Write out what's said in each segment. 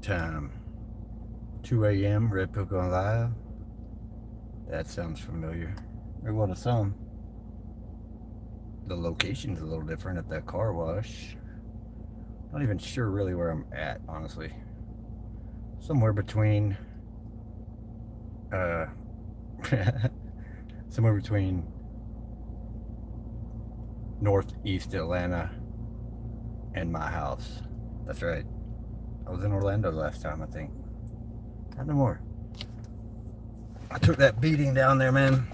time. 2 a.m. Red Pill going live. That sounds familiar. Or what a song. The location's a little different at that car wash. Not even sure really where I'm at, honestly. Somewhere between uh somewhere between northeast Atlanta and my house. That's right. I was in Orlando last time, I think. Not no more. I took that beating down there, man.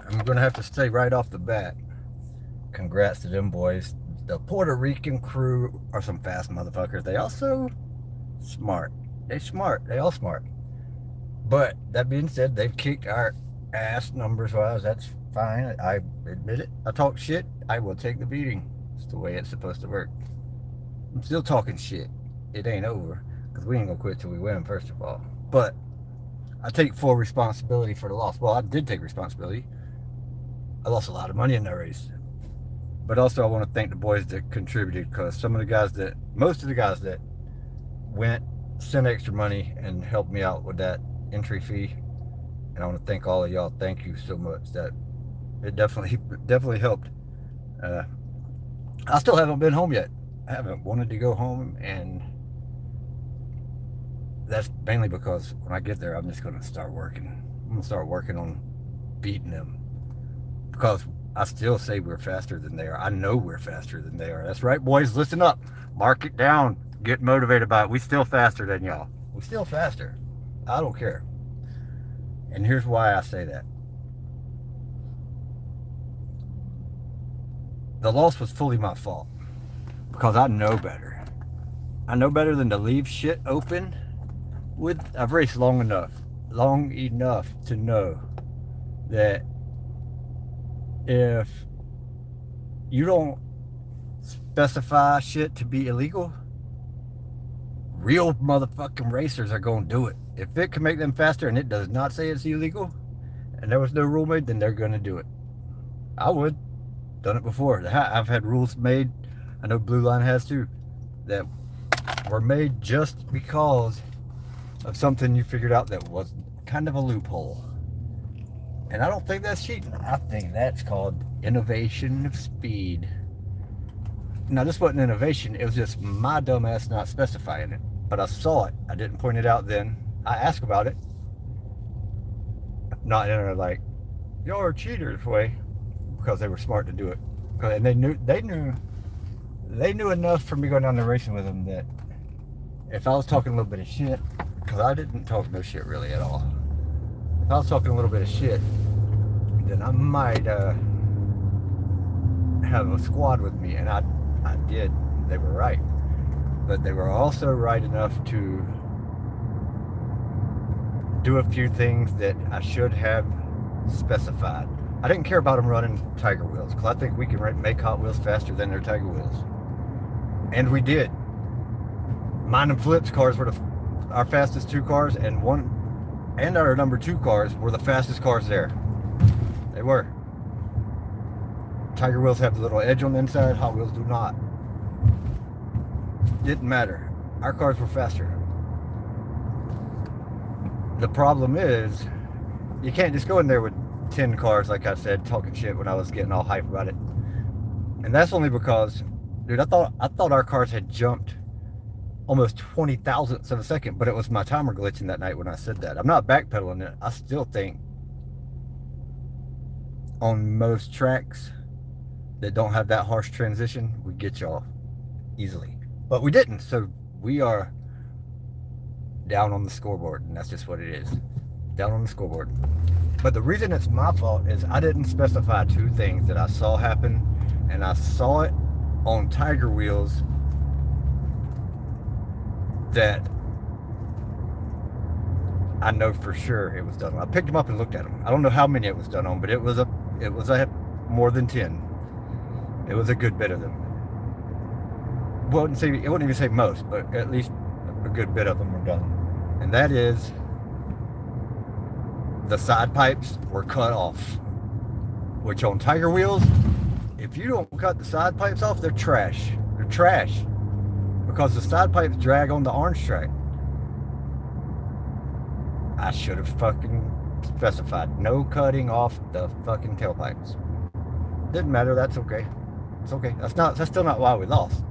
I'm gonna have to say right off the bat, congrats to them boys. The Puerto Rican crew are some fast motherfuckers. They also smart. They smart. They all smart. But that being said, they've kicked our ass numbers wise. That's fine. I admit it. I talk shit. I will take the beating. It's the way it's supposed to work. I'm still talking shit. It ain't over because we ain't gonna quit till we win, first of all. But I take full responsibility for the loss. Well, I did take responsibility. I lost a lot of money in that race. But also, I want to thank the boys that contributed, because most of the guys that went, sent extra money and helped me out with that entry fee. And I want to thank all of y'all. Thank you so much. That it definitely helped. I still haven't been home yet. I haven't wanted to go home, and that's mainly because when I get there, I'm just going to start working. I'm going to start working on beating them, because I still say we're faster than they are. I know we're faster than they are. That's right, boys. Listen up. Mark it down. Get motivated by it. We still faster than y'all. We still faster. I don't care. And here's why I say that. The loss was fully my fault, because I know better. I know better than to leave shit open. I've raced long enough to know that if you don't specify shit to be illegal, real motherfucking racers are going to do it. If it can make them faster and it does not say it's illegal and there was no rule made, then they're going to do it. I would. Done it before. I've had rules made, I know Blue Line has too, that were made just because of something you figured out that was kind of a loophole. And I don't think that's cheating. I think that's called innovation of speed. Now, this wasn't innovation. It was just my dumb ass not specifying it. But I saw it. I didn't point it out then. I asked about it. Not in a like, y'all are cheaters way. Because they were smart to do it. And they knew enough from me going down there racing with them that if I was talking a little bit of shit, because I didn't talk no shit really at all. If I was talking a little bit of shit, then I might have a squad with me, and I did. They were right, but they were also right enough to do a few things that I should have specified. I didn't care about them running Tiger wheels, because I think we can make Hot Wheels faster than their Tiger wheels, and we did. Mine and Flip's cars were our fastest two cars, and our number 2 cars were the fastest cars there. They were. Tiger wheels have the little edge on the inside. Hot Wheels do not. Didn't matter. Our cars were faster. The problem is, you can't just go in there with 10 cars, like I said, talking shit when I was getting all hype about it. And that's only because, dude, I thought our cars had jumped almost 20 thousandths of a second, but it was my timer glitching that night when I said that. I'm not backpedaling it. I still think on most tracks that don't have that harsh transition, we get y'all easily. But we didn't, so we are down on the scoreboard, and that's just what it is. Down on the scoreboard. But the reason it's my fault is I didn't specify 2 things that I saw happen, and I saw it on Tiger wheels that I know for sure it was done on. I picked them up and looked at them. I don't know how many it was done on, but it was a more than 10. It was a good bit of them. It wouldn't even say most, but at least a good bit of them were done. And that is, the side pipes were cut off. Which on Tiger wheels, if you don't cut the side pipes off, they're trash. They're trash. because the side pipes drag on the orange track. I should have fucking specified no cutting off the fucking tailpipes. Didn't matter. That's okay. It's okay. That's still not why we lost.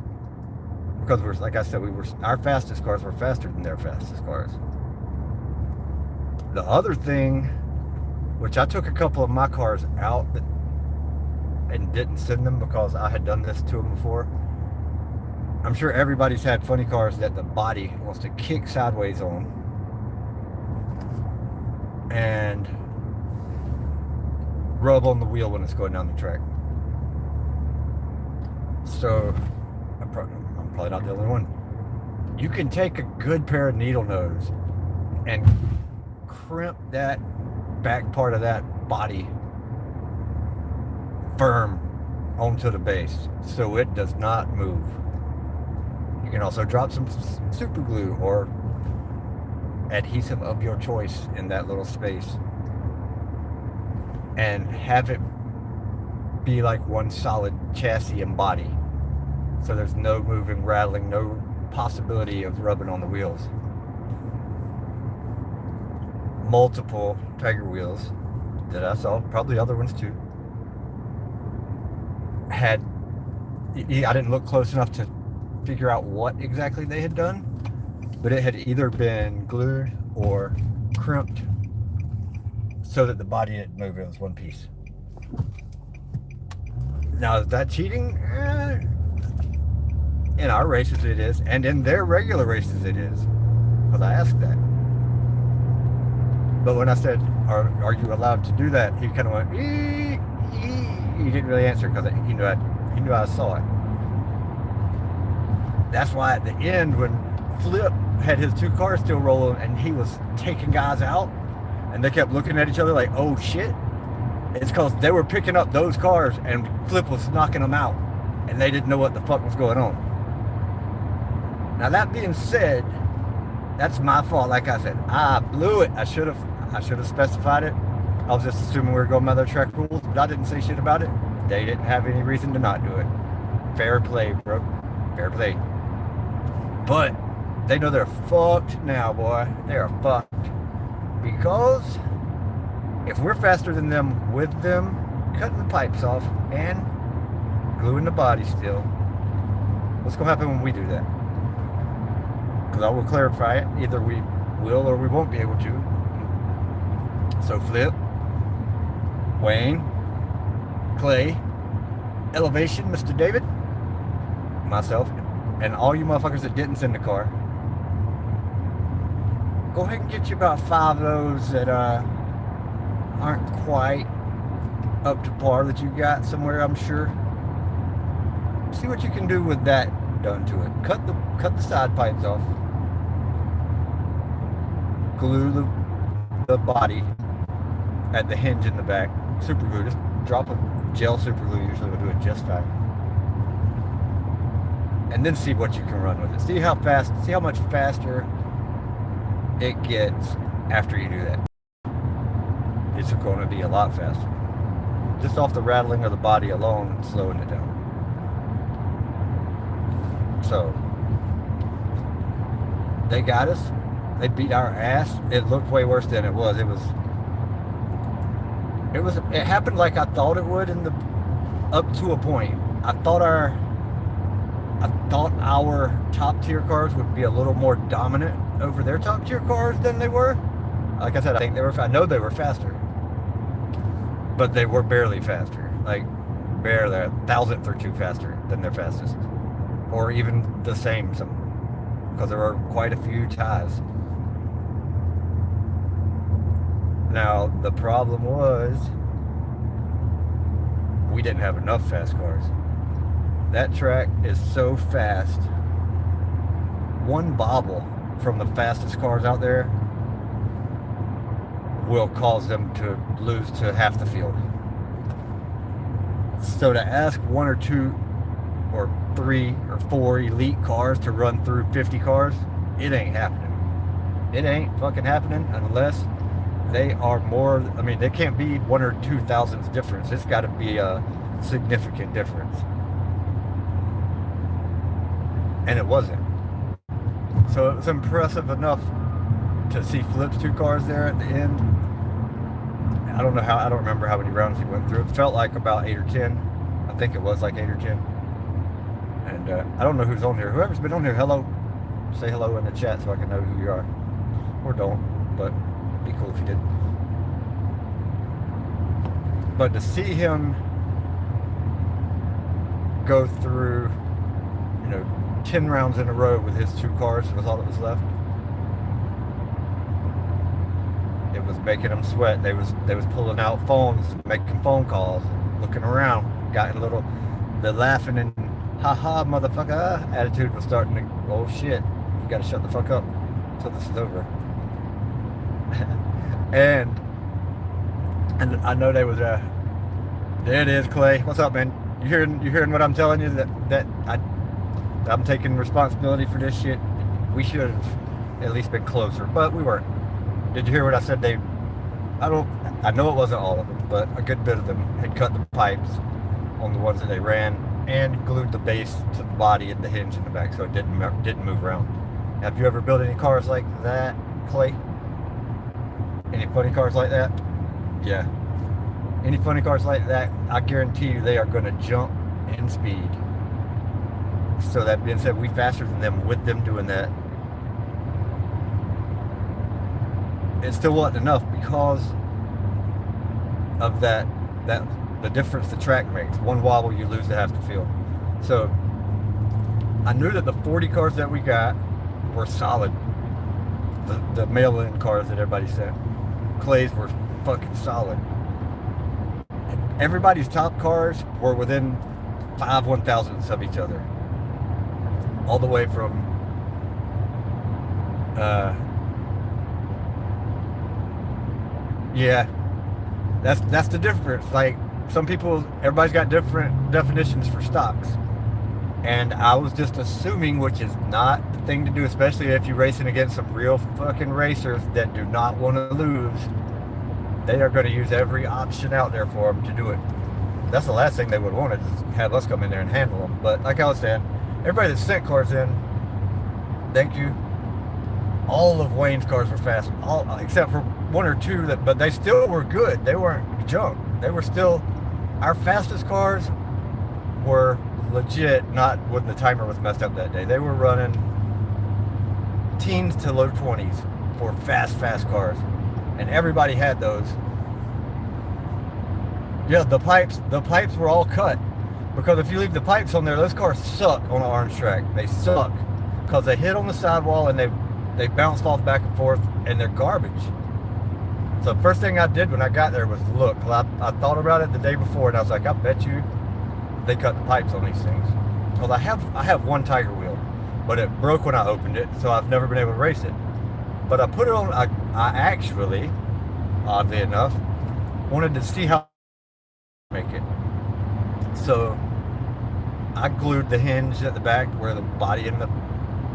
Because we're, like I said, our fastest cars were faster than their fastest cars. The other thing, which I took a couple of my cars out and didn't send them because I had done this to them before. I'm sure everybody's had funny cars that the body wants to kick sideways on and rub on the wheel when it's going down the track. So I'm probably not the only one. You can take a good pair of needle nose and crimp that back part of that body firm onto the base so it does not move. You can also drop some super glue or adhesive of your choice in that little space and have it be like one solid chassis and body, so there's no moving, rattling, no possibility of rubbing on the wheels. Multiple Tiger wheels that I saw, probably other ones too, I didn't look close enough to figure out what exactly they had done, but it had either been glued or crimped so that the body didn't move. It was one piece. Now, is that cheating? In our races it is, and in their regular races it is, because I asked that. But when I said, are you allowed to do that, he kind of went, ee. He didn't really answer because he knew I saw it. That's why at the end, when Flip had his two cars still rolling and he was taking guys out and they kept looking at each other like, oh shit, it's because they were picking up those cars and Flip was knocking them out and they didn't know what the fuck was going on. Now, that being said, that's my fault. Like I said, I blew it. I should have specified it. I was just assuming we were going by their track rules, but I didn't say shit about it. They didn't have any reason to not do it. Fair play, bro. Fair play. But they know they're fucked now, boy. They are fucked. Because if we're faster than them with them cutting the pipes off and gluing the body still, what's going to happen when we do that? Because I will clarify it. Either we will or we won't be able to. So Flip, Wayne, Clay, Elevation, Mr. David, myself, and all you motherfuckers that didn't send the car, go ahead and get you about 5 of those that aren't quite up to par that you got somewhere, I'm sure. See what you can do with that done to it. Cut the side pipes off. Glue the body at the hinge in the back. Super glue. Just drop a gel super glue. Usually will do it just fine. And then see what you can run with it. See how much faster it gets after you do that. It's going to be a lot faster. Just off the rattling of the body alone, slowing it down. So, they got us. They beat our ass. It looked way worse than it was. It happened like I thought it would up to a point. I thought our top tier cars would be a little more dominant over their top tier cars than they were. Like I said, I know they were faster, but they were barely faster. Like barely a thousandth or two faster than their fastest, or even the same. Because there were quite a few ties. Now, the problem was we didn't have enough fast cars. That track is so fast. One bobble from the fastest cars out there will cause them to lose to half the field. So to ask 1 or 2 or 3 or 4 elite cars to run through 50 cars, it ain't happening. It ain't fucking happening unless they are more, they can't be 1 or 2 thousandths difference. It's got to be a significant difference. And it wasn't. So it was impressive enough to see Flip's 2 cars there at the end. I don't remember how many rounds he went through. It felt like about 8 or 10. I think it was like 8 or 10. And I don't know who's on here. Whoever's been on here, hello. Say hello in the chat so I can know who you are. Or don't, but it'd be cool if you did. But to see him go through, 10 rounds in a row with his 2 cars was all that was left. It was making them sweat. They was pulling out phones, making phone calls, looking around, the laughing and ha motherfucker attitude was starting to, oh shit, you gotta shut the fuck up until this is over. and I know they was there it is, Clay. What's up, man? You hearing what I'm telling you, that I'm taking responsibility for this shit. We should have at least been closer, but we weren't. Did you hear what I said? I know it wasn't all of them, but a good bit of them had cut the pipes on the ones that they ran and glued the base to the body and the hinge in the back so it didn't move around. Have you ever built any cars like that, Clay? Any funny cars like that? Yeah. Any funny cars like that, I guarantee you they are going to jump in speed. So that being said, we faster than them with them doing that. It still wasn't enough because of the difference the track makes. One wobble, you lose the half the field. So I knew that the 40 cars that we got were solid. The mail-in cars that everybody sent, Clay's were fucking solid. Everybody's top cars were within 5 1,000ths of each other, all the way from yeah, that's the difference. Like, everybody's got different definitions for stocks, and I was just assuming, which is not the thing to do, especially if you're racing against some real fucking racers that do not want to lose. They are going to use every option out there for them to do it. That's the last thing they would want, is have us come in there and handle them. But like I was saying, everybody that sent cars in, thank you. All of Wayne's cars were fast, all except for 1 or 2 but they still were good. They weren't junk. They were still, our fastest cars were legit, not when the timer was messed up that day. They were running teens to low 20s for fast cars. And everybody had those. Yeah, the pipes were all cut. Because if you leave the pipes on there, those cars suck on an orange track. They suck. Because they hit on the sidewall and they bounce off back and forth, and they're garbage. So the first thing I did when I got there was look. I thought about it the day before, and I was like, I bet you they cut the pipes on these things. Because I have one Tiger wheel, but it broke when I opened it, so I've never been able to race it. But I put it on, I actually, oddly enough, wanted to see how I make it. So I glued the hinge at the back where the body and the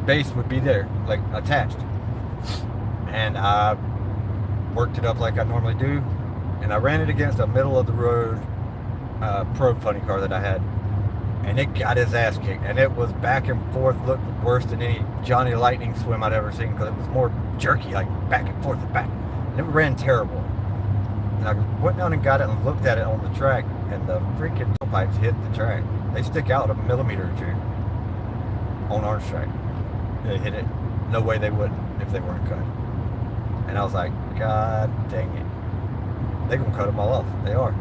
base would be there, like attached. And I worked it up like I normally do. And I ran it against a middle of the road probe funny car that I had. And it got his ass kicked. And it was back and forth, looked worse than any Johnny Lightning swim I'd ever seen, because it was more jerky, like back and forth and back. And it ran terrible. And I went down and got it and looked at it on the track, and the freaking pipes hit the track. They stick out a millimeter or 2 on orange track. They hit it. No way they wouldn't if they weren't cut. And I was like, God dang it. They're going to cut them all off. They are.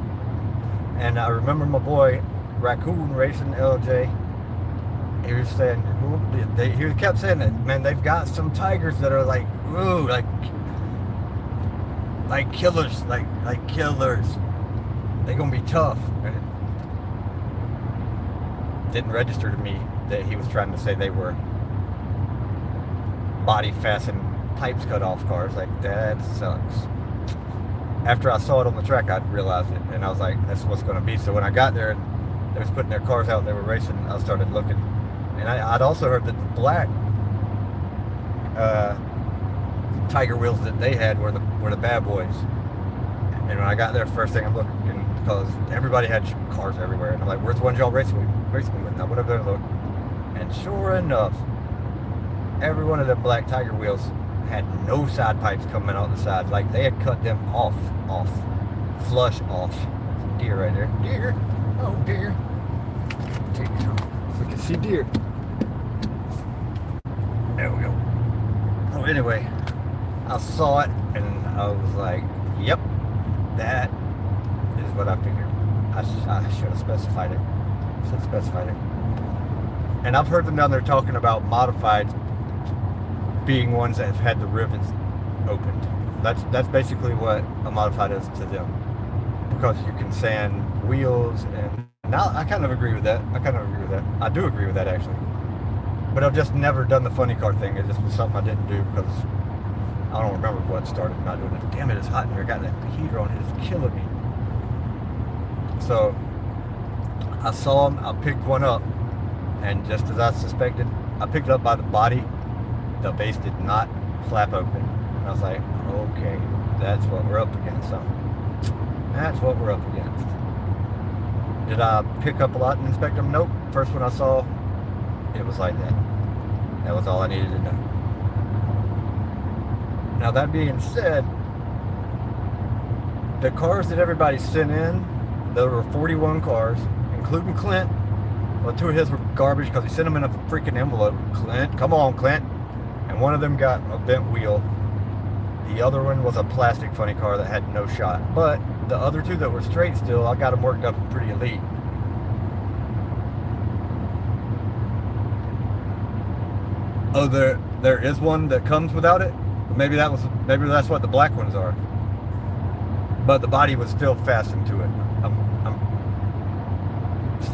And I remember my boy, Raccoon Racing LJ, he was saying, he kept saying that, man, they've got some Tigers that are like, ooh, like killers, like killers. They're going to be tough. And it didn't register to me that he was trying to say they were body fastened, pipes cut off cars. Like, that sucks. After I saw it on the track, I realized it, and I was like, that's what's going to be. So when I got there and they was putting their cars out, they were racing, I started looking. And I'd also heard that the black Tiger wheels that they had were the bad boys. And when I got there, first thing I'm looking, because everybody had cars everywhere, and I'm like, where's the ones y'all racing with? I went up there and looked, and sure enough, every one of them black Tiger wheels had no side pipes coming out the side. Like they had cut them off, flush off. Some deer right there. Deer. Oh, deer. Take it off. We can see deer. There we go. So anyway, I saw it and I was like, yep, that is what I figured. I should have specified it. And I've heard them down there talking about modifieds being ones that have had the rivets opened. That's basically what a modified is to them, because you can sand wheels, and now I kind of agree with that. I do agree with that actually. But I've just never done the funny car thing. It just was something I didn't do because I don't remember what started not doing it. Damn it, it's hot in here. I got that heater on. It's killing me. So I saw them. I picked one up, and just as I suspected, I picked it up by the body. The base did not flap open. And I was like, okay, that's what we're up against. So that's what we're up against. Did I pick up a lot and inspect them? Nope. First one I saw, it was like that. That was all I needed to know. Now that being said, the cars that everybody sent in, there were 41 cars, including Clint. Well, 2 of his were garbage because he sent them in a freaking envelope. Clint, come on, Clint. And one of them got a bent wheel. The other one was a plastic funny car that had no shot. But the other 2 that were straight still, I got them worked up and pretty elite. Oh, there is one that comes without it. Maybe that's what the black ones are. But the body was still fastened to it. I'm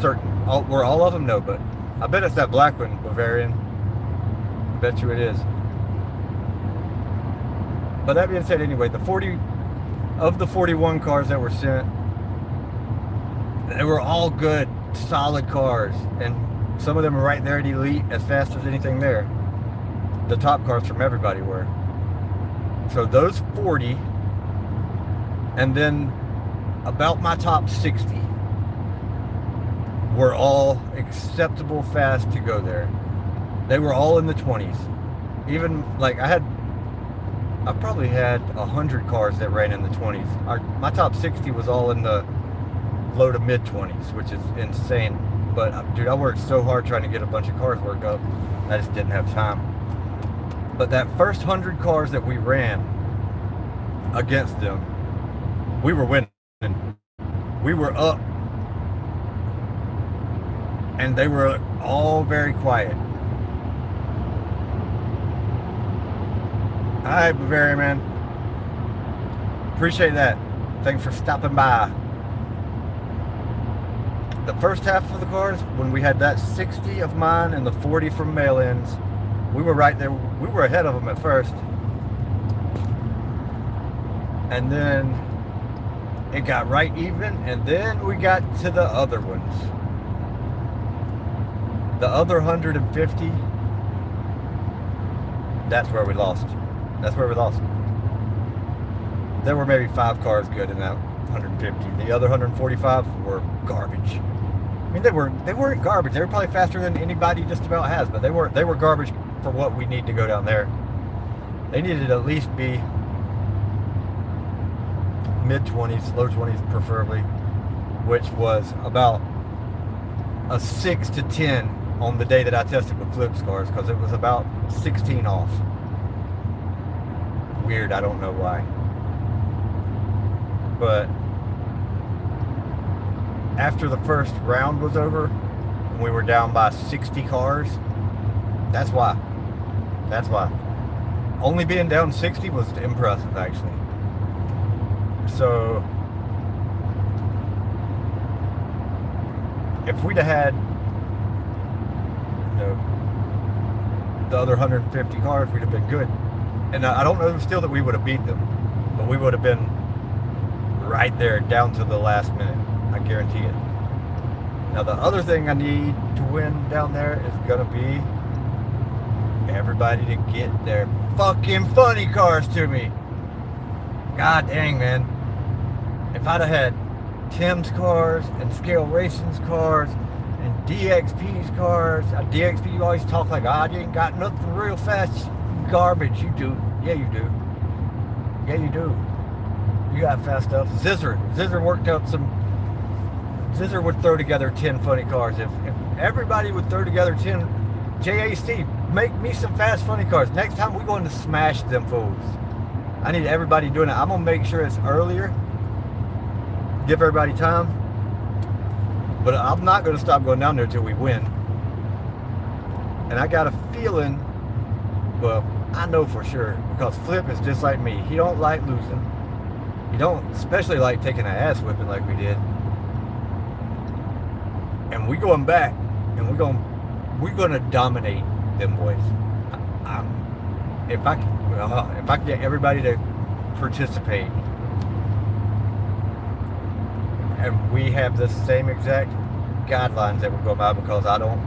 certain. Were all of them? No, but I bet it's that black one, Bavarian. I bet you it is. But that being said, anyway, the 41 cars that were sent, they were all good, solid cars, and some of them are right there at elite, as fast as anything there. The top cars from everybody were. So those 40, and then about my top 60 were all acceptable fast to go there. They were all in the 20s. Even like I probably had 100 cars that ran in the 20s. My top 60 was all in the low to mid 20s, which is insane. But dude, I worked so hard trying to get a bunch of cars worked up. I just didn't have time. But that first 100 cars that we ran against them, we were winning. We were up. And they were all very quiet. Alright, Bavaria man. Appreciate that. Thanks for stopping by. The first half of the cars, when we had that 60 of mine and the 40 from mail-ins, we were right there. We were ahead of them at first. And then it got right even, and then we got to the other ones. The other 150, that's where we lost. There were maybe 5 cars good in that 150. The other 145 were garbage. I mean, they weren't garbage. They were probably faster than anybody just about has, but they were garbage for what we need to go down there. They needed to at least be mid-20s, low 20s preferably, which was about a 6 to 10 on the day that I tested with Flip's cars, because it was about 16 off. Weird, I don't know why. But after the first round was over, and we were down by 60 cars, that's why. Only being down 60 was impressive, actually. So if we'd have had, the other 150 cars, we'd have been good. And I don't know still that we would have beat them, but we would have been right there down to the last minute. I guarantee it. Now the other thing I need to win down there is gonna be everybody to get their fucking funny cars to me. God dang, man. If I'd have had Tim's cars and Scale Racing's cars And DXP's cars, DXP, you always talk like, ah, you ain't got nothing real fast. Garbage. You do. Yeah, you do. Yeah, you do. You got fast stuff. Zizzer worked up some. Zizzer would throw together 10 funny cars. If everybody would throw together 10, JAC, make me some fast funny cars. Next time we're going to smash them fools. I need everybody doing it. I'm going to make sure it's earlier. Give everybody time. But I'm not going to stop going down there until we win. And I got a feeling, well, I know for sure, because Flip is just like me. He don't like losing. He don't especially like taking an ass whipping like we did. And we going back, and we're gonna dominate them boys. If I can get everybody to participate, and we have the same exact guidelines that we're going by, because I don't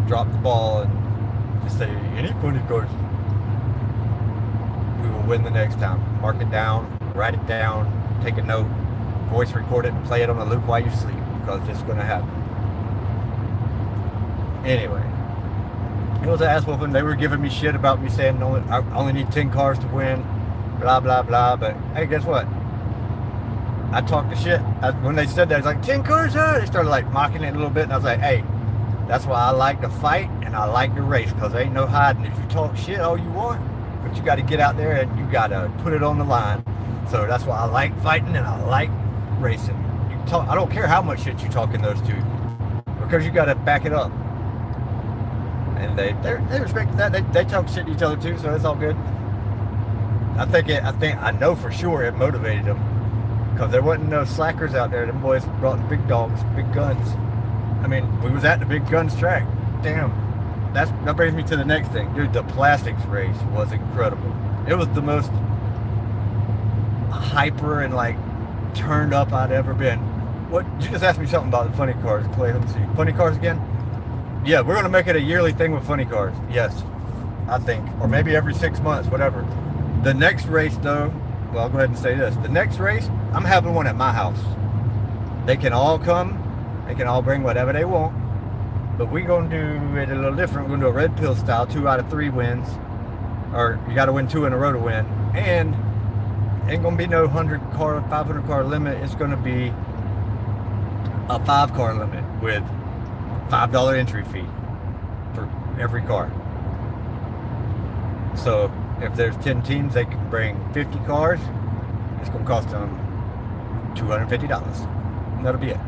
drop the ball and just say any funny cars. We will win the next time. Mark it down, write it down, take a note, voice record it, and play it on the loop while you sleep, because it's going to happen. Anyway, it was an ass whooping. They were giving me shit about me saying I only need 10 cars to win, blah, blah, blah. But hey, guess what? I talked the shit. When they said that, it's like, 10 cars, huh? They started like mocking it a little bit, and I was like, hey, that's why I like to fight and I like to race, because there ain't no hiding. If you talk shit all you want, but you got to get out there and you got to put it on the line. So that's why I like fighting and I like racing. You talk. I don't care how much shit you talk in those two, because you got to back it up. And they respected that. They talk shit to each other too, so it's all good. I know for sure it motivated them, because there wasn't no slackers out there. Them boys brought the big dogs, big guns. I mean, we was at the big guns track. Damn. That brings me to the next thing. Dude, the plastics race was incredible. It was the most hyper and like turned up I'd ever been. What? You just asked me something about the funny cars, Clay. Let me see. Funny cars again? Yeah, we're going to make it a yearly thing with funny cars. Yes, I think. Or maybe every 6 months, whatever. The next race, though, well, I'll go ahead and say this. The next race, I'm having one at my house. They can all come. They can all bring whatever they want. But we're going to do it a little different. We're going to do a red pill style, 2 out of 3 wins. Or you got to win 2 in a row to win. And ain't going to be no 100-car, 500-car limit. It's going to be a 5-car limit with $5 entry fee for every car. So if there's 10 teams, they can bring 50 cars. It's going to cost them $250. And that'll be it.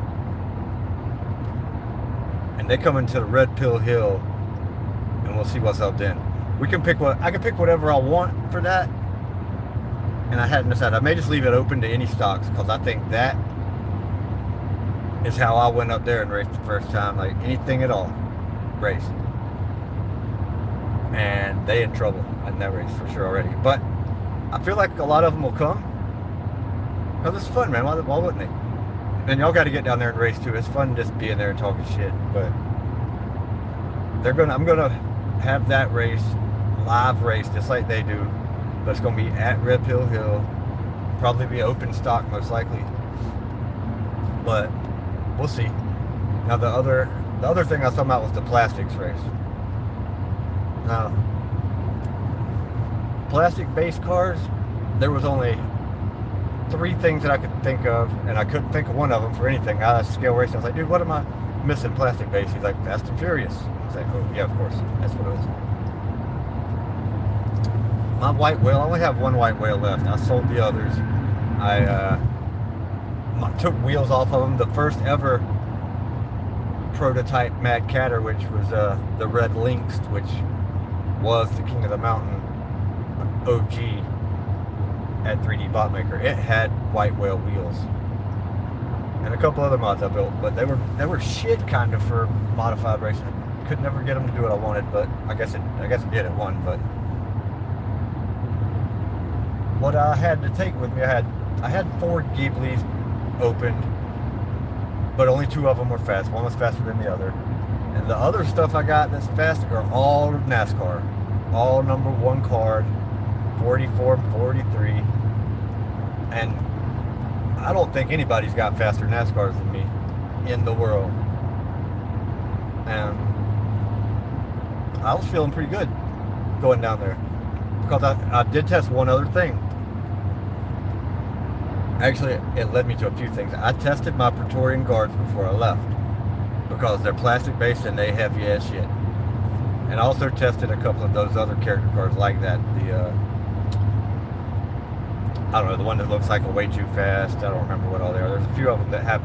And they come into the Red Pill Hill, and we'll see what's up then. I can pick whatever I want for that. And I hadn't decided. I may just leave it open to any stocks, because I think that is how I went up there and raced the first time, like anything at all, race. And they in trouble in that race for sure already. But I feel like a lot of them will come, because it's fun, man. Why wouldn't they? And y'all got to get down there and race too. It's fun just being there and talking shit. But I'm gonna have that race, live race, just like they do. But it's gonna be at Red Pill Hill. Probably be open stock most likely. But we'll see. Now the other thing I was talking about was the plastics race. Now, plastic-based cars, there was only 3 things that I could think of, and I couldn't think of one of them for anything. I was scale racing. I was like, dude, what am I missing plastic-based? He's like, Fast and Furious. I was like, oh yeah, of course, that's what it was. My white whale, I only have 1 white whale left. I sold the others. I took wheels off of them. The first ever prototype Mad Catter, which was the Red Lynx, which was the King of the Mountain OG at 3D Botmaker. It had white whale wheels and a couple other mods I built, but they were shit kind of for modified racing. Could never get them to do what I wanted, but I guess it did at one. But what I had to take with me, I had 4 Ghibli's opened, but only 2 of them were fast. One was faster than the other, and the other stuff I got that's fast are all NASCAR, all number 1 card, 44 and 43, and I don't think anybody's got faster NASCARs than me in the world. and I was feeling pretty good going down there because I did test one other thing. Actually, it led me to a few things. I tested my Praetorian Guards before I left because they're plastic based and they heavy as shit. And I also tested a couple of those other character cards like that. I don't know, the one that looks like a way too fast. I don't remember what all they are. There's a few of them that have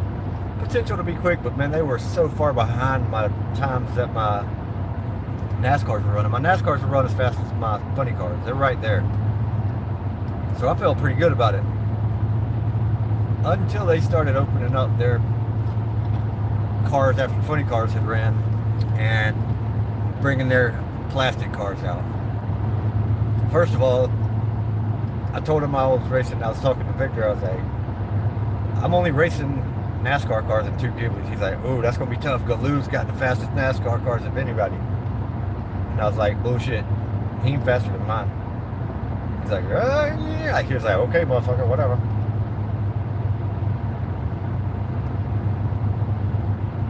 potential to be quick, but man, they were so far behind my times that my NASCARs were running. My NASCARs would run as fast as my funny cars. They're right there. So I felt pretty good about it. Until they started opening up their cars after funny cars had ran and bringing their plastic cars out. First of all, I told him I was racing. I was talking to Victor. I was like, I'm only racing NASCAR cars and 2 Ghiblies. He's like, ooh, that's going to be tough. Galoo's got the fastest NASCAR cars of anybody. And I was like, bullshit. He ain't faster than mine. He's like, yeah. He was like, okay, motherfucker, whatever.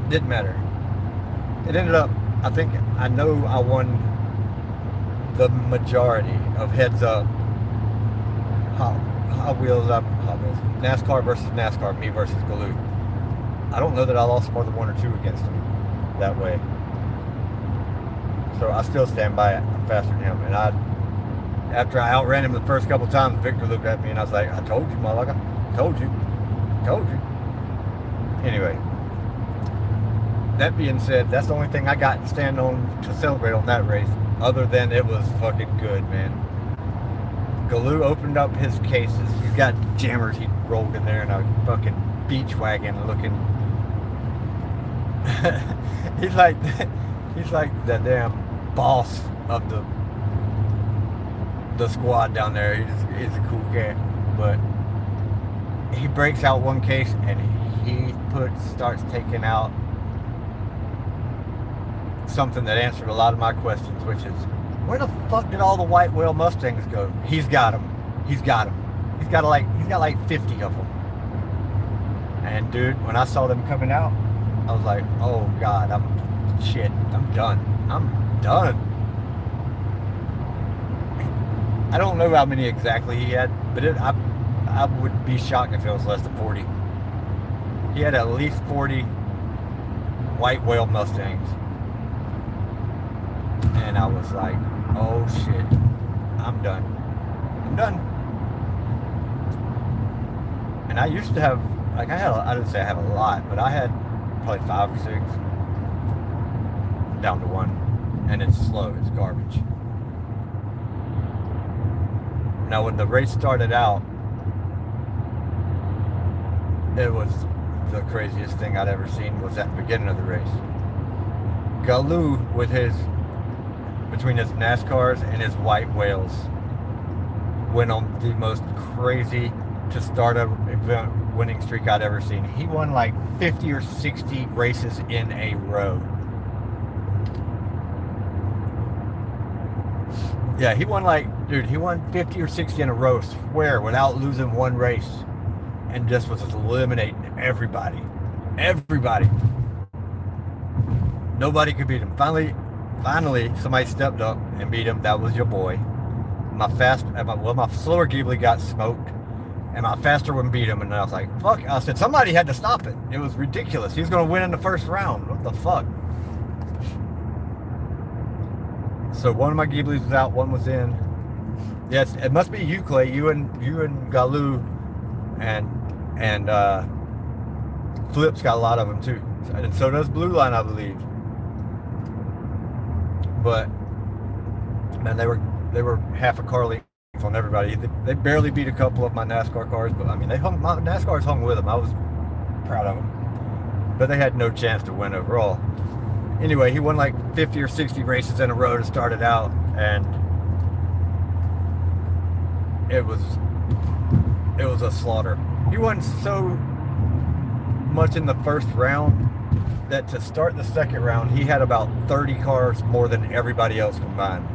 Didn't matter. It ended up, I think, I know I won the majority of heads up Hot Wheels, NASCAR versus NASCAR, me versus Galoo. I don't know that I lost more than 1 or 2 against him that way. So I still stand by it. I'm faster than him. And after I outran him the first couple times, Victor looked at me and I was like, I told you, motherfucker. Told you. Anyway, that being said, that's the only thing I got to stand on to celebrate on that race, other than it was fucking good, man. Galoo opened up his cases. He's got jammers he rolled in there in a fucking beach wagon looking. he's like the damn boss of the squad down there. He's a cool cat, but he breaks out one case and he starts taking out something that answered a lot of my questions, which is, where the fuck did all the white whale Mustangs go? He's got them. He's got like 50 of them. And dude, when I saw them coming out, I was like, oh God, I'm done. I don't know how many exactly he had, but I would be shocked if it was less than 40. He had at least 40 white whale Mustangs. And I was like, oh shit, I'm done. And I used to have, like, I didn't say I have a lot, but I had probably 5 or 6 down to 1. And it's slow, it's garbage. Now when the race started out, it was the craziest thing I'd ever seen was at the beginning of the race. Galoo with between his NASCARs and his white whales, went on the most crazy to start a event winning streak I'd ever seen. He won like 50 or 60 races in a row. Yeah, he won 50 or 60 in a row, swear, without losing one race, and just was eliminating everybody. Nobody could beat him. Finally, somebody stepped up and beat him. That was your boy. My slower Ghibli got smoked, and my faster one beat him. And I was like, fuck. I said, somebody had to stop it. It was ridiculous. He was going to win in the first round. What the fuck? So one of my Ghiblis was out, one was in. Yes, it must be you, Clay. You and Galoo and Flip's got a lot of them too. And so does Blue Line, I believe. But man, they were half a car length on everybody. They barely beat a couple of my NASCAR cars, but I mean, my NASCARs hung with them. I was proud of them, but they had no chance to win overall. Anyway, he won like 50 or 60 races in a row to start it out, and it was a slaughter. He won so much in the first round that to start the second round, he had about 30 cars more than everybody else combined.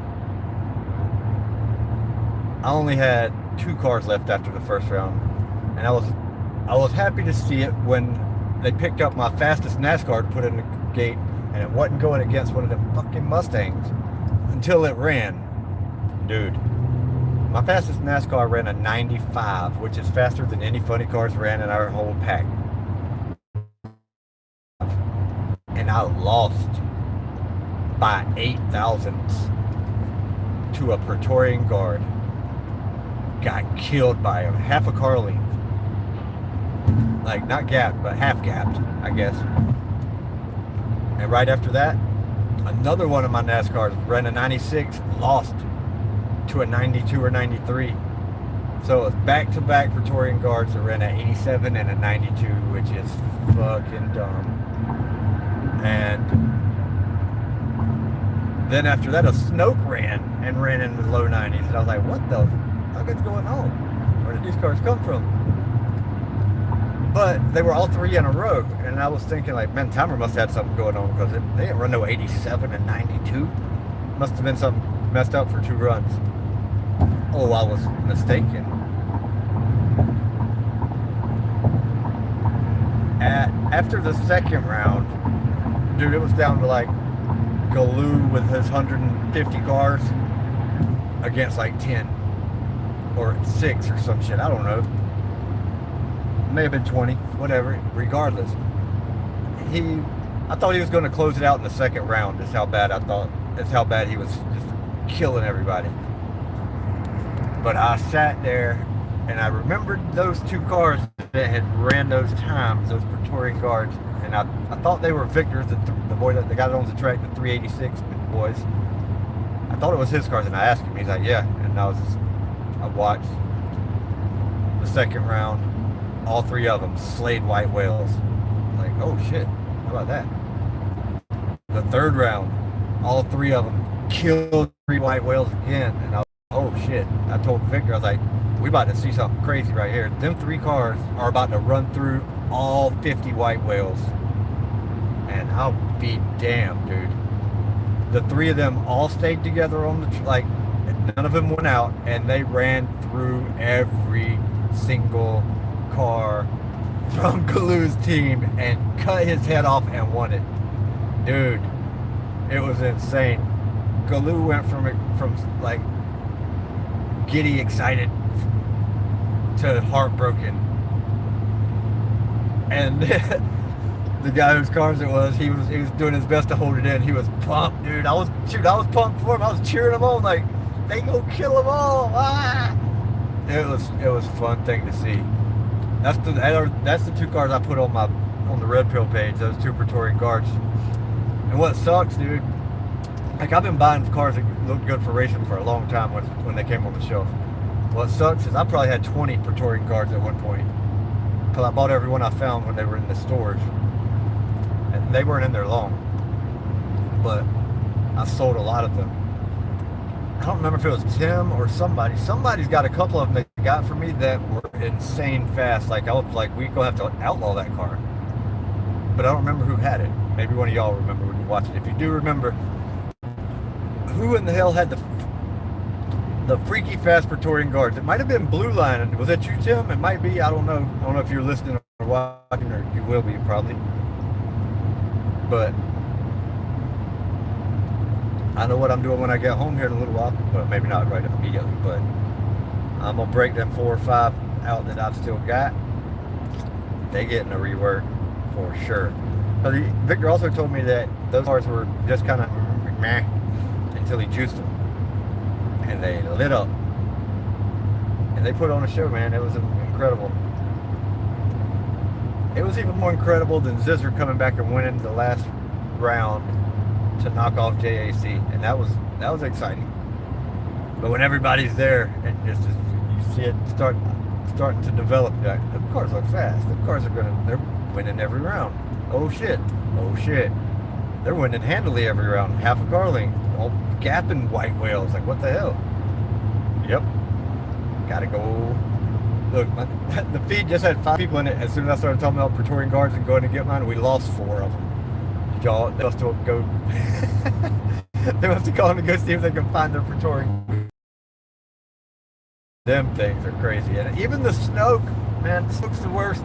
I only had 2 cars left after the first round, and I was happy to see it when they picked up my fastest NASCAR to put in the gate, and it wasn't going against one of them fucking Mustangs until it ran. Dude, my fastest NASCAR ran a 95, which is faster than any funny cars ran in our whole pack. And I lost by 8 thousandths to a Praetorian Guard. Got killed by him, half a car length. Like, not gapped, but half gapped, I guess. And right after that, another one of my NASCARs ran a 96, lost to a 92 or 93. So it was back-to-back Praetorian Guards that ran an 87 and a 92, which is fucking dumb. And then after that, a Snoke ran in the low 90s. And I was like, what the fuck is going on? Where did these cars come from? But they were all three in a row. And I was thinking, like, man, Timer must have had something going on, because they didn't run no 87 and 92. Must have been something messed up for 2 runs. Oh, I was mistaken. After the second round, dude, it was down to like Galoo with his 150 cars against like 10 or 6 or some shit. I don't know. It may have been 20, whatever. Regardless, I thought he was going to close it out in the second round. That's how bad he was just killing everybody. But I sat there and I remembered those 2 cars that had ran those times, those Praetorian Guards, and I thought they were Victor's, the guy that owns the track, the 386 boys. I thought it was his cars, and I asked him. He's like, yeah. And I watched the second round. All 3 of them slayed white whales. Like, oh shit, how about that? The third round, all 3 of them killed 3 white whales again, and I was like, oh shit. I told Victor, I was like, we about to see something crazy right here. Them 3 cars are about to run through all 50 white whales. And I'll be damned, dude. The 3 of them all stayed together on the, like, none of them went out, and they ran through every single car from Galoo's team and cut his head off and won it. Dude, it was insane. Galoo went from like giddy excited to heartbroken. And the guy whose cars it was, he was doing his best to hold it in. He was pumped, dude. I was pumped for him. I was cheering him on, like, they go kill them all. Ah! It was a fun thing to see. That's the 2 cars I put on the Red Pill page, those 2 Praetorian Guards. And what sucks, dude, like, I've been buying cars that look good for racing for a long time when they came on the shelf. What sucks is I probably had 20 Praetorian Guards at one point, because I bought every one I found when they were in the stores. And they weren't in there long, but I sold a lot of them. I don't remember if it was Tim or somebody. Somebody's got a couple of them they got for me that were insane fast. Like, I was like, we're going to have to outlaw that car. But I don't remember who had it. Maybe one of y'all remember when you watch it. If you do remember, who in the hell had the freaky fast Praetorian Guards? It might have been Blue Line. Was that you, Tim? It might be. I don't know. I don't know if you're listening or watching, or you will be probably. But I know what I'm doing when I get home here in a little while. Well, maybe not right immediately, but I'm going to break them 4 or 5 out that I've still got. They getting a rework for sure. Victor also told me that those cars were just kind of meh until he juiced them. And they lit up. And they put on a show, man. It was incredible. It was even more incredible than Zizzer coming back and winning the last round to knock off JAC, and that was exciting. But when everybody's there and just you see it starting to develop, the cars look fast. The cars they're winning every round. Oh shit, they're winning handily every round. Half a car length, all gapping white whales. Like, what the hell? Yep, gotta go. Look, the feed just had 5 people in it. As soon as I started talking about Praetorian Guards and going to get mine, we lost 4 of them. Y'all, they must have go. They must have called me to go see if they can find their Praetorian. Them things are crazy, and even the Snoke, man, Snoke's the worst.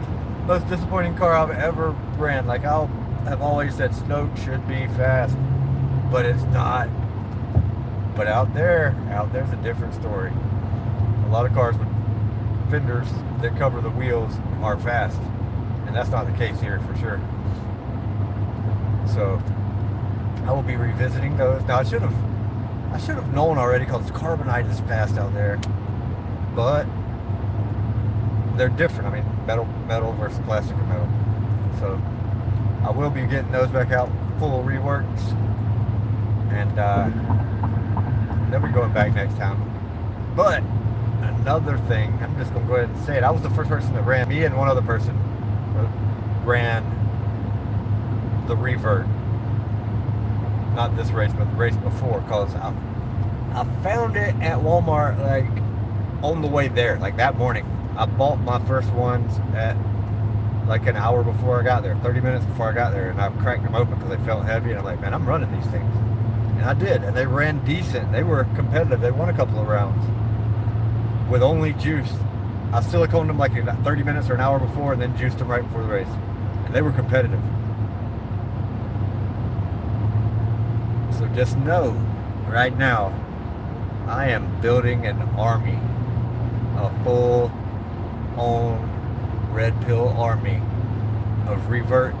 most disappointing car I've ever ran. Like I have always said, Snoke should be fast, but it's not. But out there's a different story. A lot of cars with fenders that cover the wheels are fast, and that's not the case here for sure. So I will be revisiting those. Now I should have known already because carbonite is fast out there, but they're different. I mean, metal versus plastic or metal. So I will be getting those back out, full reworks, and then we're going back next time. But another thing, I'm just gonna go ahead and say it. I was the first person that ran. Me and one other person ran the revert. Not this race, but the race before, cause I found it at Walmart like on the way there, like that morning. I bought my first ones at like an hour before I got there, 30 minutes before I got there, and I cracked them open because they felt heavy, and I'm like, man, I'm running these things. And I did, and they ran decent. They were competitive. They won a couple of rounds with only juice. I siliconed them like 30 minutes or an hour before, and then juiced them right before the race. And they were competitive. So just know, right now, I am building an army, a full-on red pill army of revert,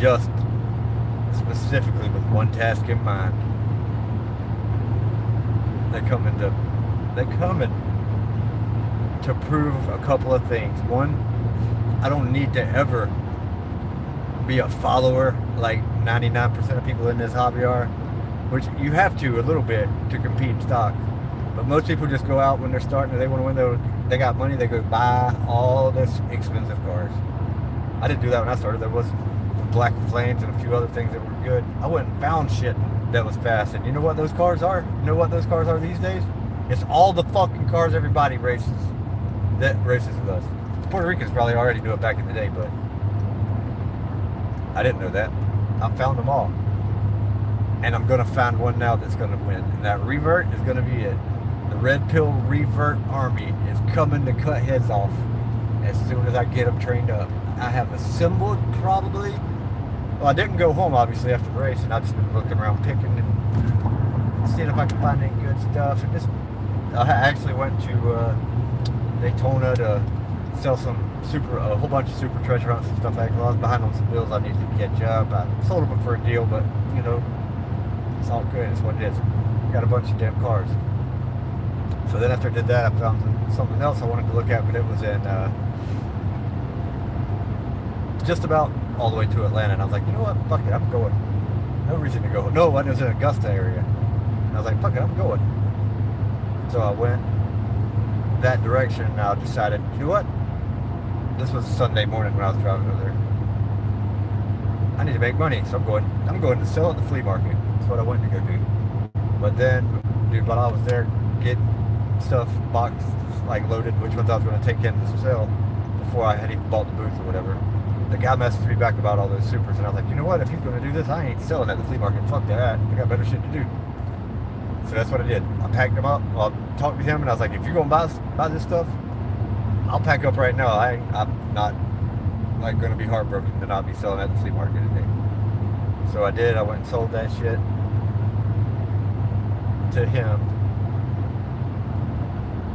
just specifically with one task in mind. They're coming to prove a couple of things. One, I don't need to ever be a follower like 99% of people in this hobby are, which you have to a little bit to compete in stock. But most people just go out when they're starting and they want to win. They got money, they go buy all this expensive cars. I didn't do that when I started. There was Black Flames and a few other things that were good. I went and found shit that was fast. And you know what those cars are? You know what those cars are these days? It's all the fucking cars everybody races that races with us. Puerto Ricans probably already knew it back in the day, but I didn't know that. I found them all. And I'm going to find one now that's going to win. And that revert is going to be it. The Red Pill Revert Army is coming to cut heads off as soon as I get them trained up. I have assembled probably... Well, I didn't go home, obviously, after the race, and I've just been looking around picking and seeing if I can find any good stuff. And I actually went to Daytona to sell a whole bunch of super treasure hunts and stuff like that. I was behind on some bills I needed to catch up. I sold them for a deal, but, you know, it's all good. It's what it is. Got a bunch of damn cars. So then after I did that, I found something else I wanted to look at, but it was in just about all the way to Atlanta. And I was like, you know what? Fuck it, I'm going. No reason to go. No, it was in Augusta area. And I was like, fuck it, I'm going. So I went that direction, and I decided, you know what? This was Sunday morning when I was driving over there. I need to make money, so I'm going to sell at the flea market. That's what I went to go do. But then, dude, while I was there getting stuff boxed, like loaded, which ones I was going to take in to sell before I had even bought the booth or whatever, the guy messaged me back about all those supers, and I was like, you know what? If he's going to do this, I ain't selling at the flea market. Fuck that. I got better shit to do. So that's what I did. I packed them up. Well, I talked to him, and I was like, if you're going to buy this stuff, I'll pack up right now. I'm not like going to be heartbroken to not be selling at the flea market today. So I did. I went and sold that shit to him.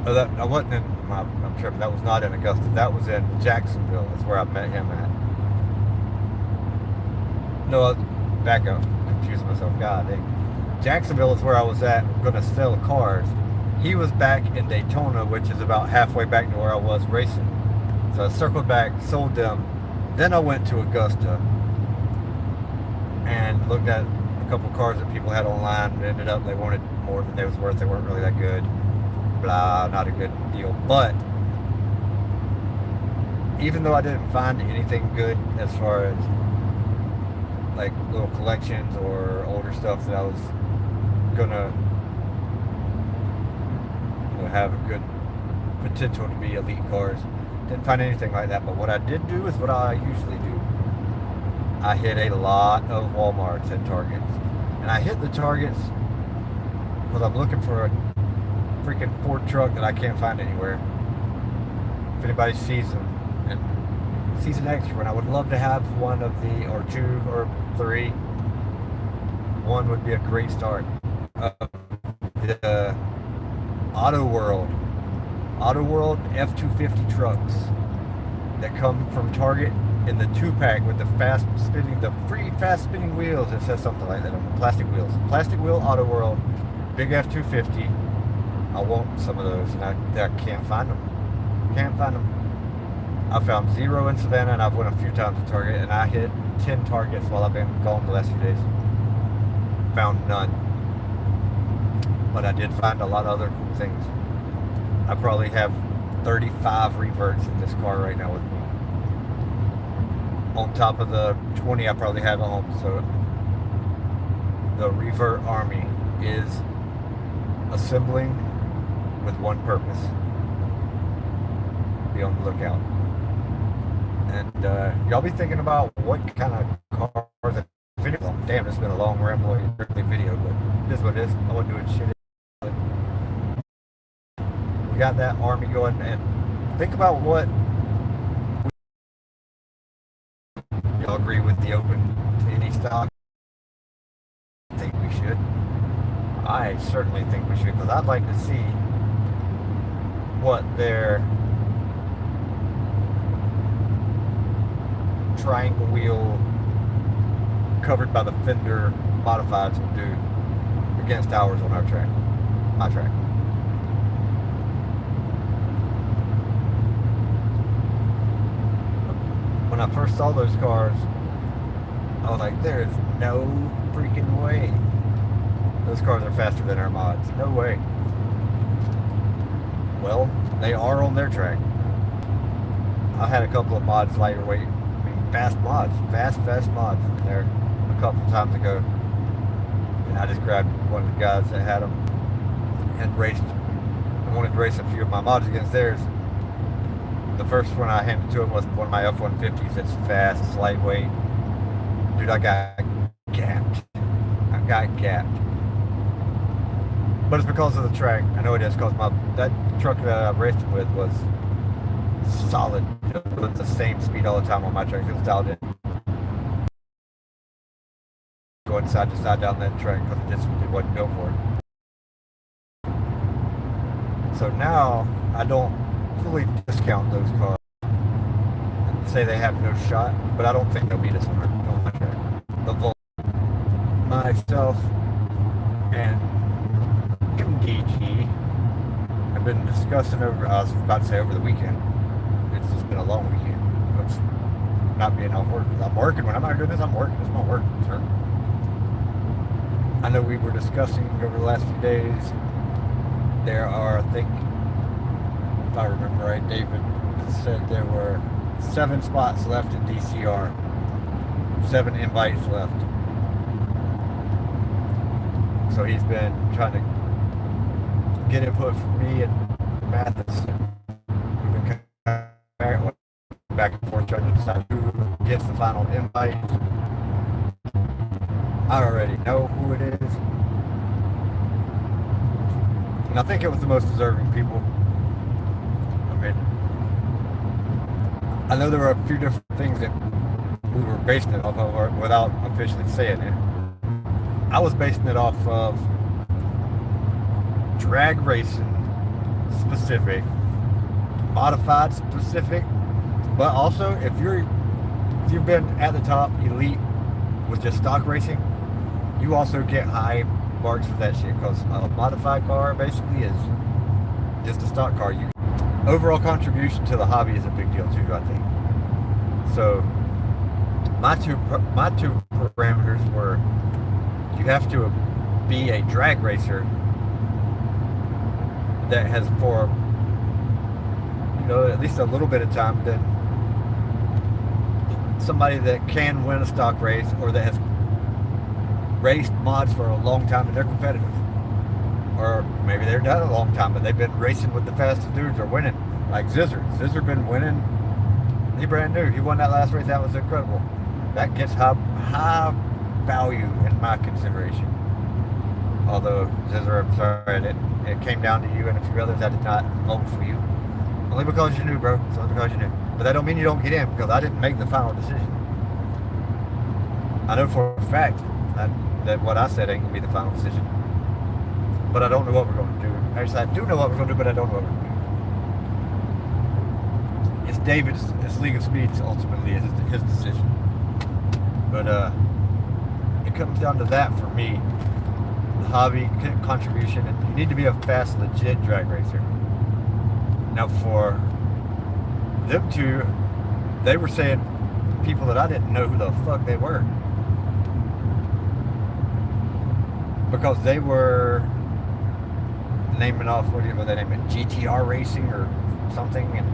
Oh, I wasn't in. I'm tripping. That was not in Augusta. That was in Jacksonville. That's where I met him at. No, back up. Confusing myself. God dang. Jacksonville is where I was at, going to sell cars. He was back in Daytona, which is about halfway back to where I was racing. So I circled back, sold them. Then I went to Augusta and looked at a couple cars that people had online. And ended up they wanted more than they was worth. They weren't really that good. Blah, not a good deal. But even though I didn't find anything good as far as like little collections or older stuff that I was gonna have a good potential to be elite cars, didn't find anything like that. But what I did do is what I usually do. I hit a lot of Walmarts and Targets, and I hit the Targets because I'm looking for a freaking Ford truck that I can't find anywhere. If anybody sees them, And season extra one. I would love to have one of the, or two or three. One would be a great start. The Auto World F-250 trucks that come from Target in the 2-pack with the free fast spinning wheels. It says something like that on the plastic wheels. Plastic wheel Auto World, big F-250. I want some of those, and I can't find them. Can't find them. I found 0 in Savannah, and I've went a few times to Target, and I hit 10 Targets while I've been gone the last few days. Found none. But I did find a lot of other cool things. I probably have 35 reverts in this car right now with me. On top of the 20 I probably have at home. So the revert army is assembling with one purpose. Be on the lookout. And y'all be thinking about what kind of cars and video. Damn, it's been a long rambling video, but it is what it is. I wasn't doing shit. We got that army going, and think about what y'all agree with the open to any stock. I think we should. I certainly think we should, because I'd like to see what their triangle wheel covered by the fender modifieds will do against ours on our track, my track. When I first saw those cars, I was like, there is no freaking way those cars are faster than our mods. No way. Well, they are on their track. I had a couple of mods lighter weight, fast mods, fast mods in there a couple times ago. And I just grabbed one of the guys that had them and raced. I wanted to race a few of my mods against theirs. The first one I handed to him was one of my F-150s. It's fast, it's lightweight. Dude, I got gapped. But it's because of the track. I know it is, because that truck that I raced him with was solid. It was the same speed all the time on my track. It was dialed in. Going side to side down that track because it wasn't built for it. So now I don't fully discount those cars and say they have no shot, but I don't think they'll beat us on my track. The Volt, myself, and MDG have been discussing over, I was about to say over the weekend. It's just been a long weekend. It's not being off work. I'm working. When I'm not doing this, I'm working. It's my work, sir. I know we were discussing over the last few days, there are, I think, if I remember right, David said there were 7 spots left in DCR. 7 invites left. So he's been trying to get input from me and Mathis. We've been kind of back and forth trying to decide who gets the final invite. I already know who it is. And I think it was the most deserving people. I know there were a few different things that we were basing it off of without officially saying it. I was basing it off of drag racing specific, modified specific, but also if you've been at the top elite with just stock racing, you also get high marks for that shit, because a modified car basically is just a stock car. Overall contribution to the hobby is a big deal too, I think. So my two parameters were, you have to be a drag racer that has, for at least a little bit of time, then somebody that can win a stock race, or that has raced mods for a long time and they're competitive. Or maybe they're done a long time, but they've been racing with the fastest dudes or winning. Like Zizzer. Zizzer been winning. He brand new. He won that last race. That was incredible. That gets high value in my consideration. Although, Zizzer, I'm sorry, it came down to you and a few others. I did not vote for you. Only because you knew, bro. It's only because you knew. But that don't mean you don't get in, because I didn't make the final decision. I know for a fact that what I said ain't going to be the final decision. But I don't know what we're going to do. Actually, I do know what we're going to do, but I don't know what we're going to do. It's David's, it's League of Speeds, ultimately, is his decision. But it comes down to that for me. The hobby, contribution, and you need to be a fast, legit drag racer. Now for them two, they were saying people that I didn't know who the fuck they were. Because they were naming off, what they name it, GTR racing or something, and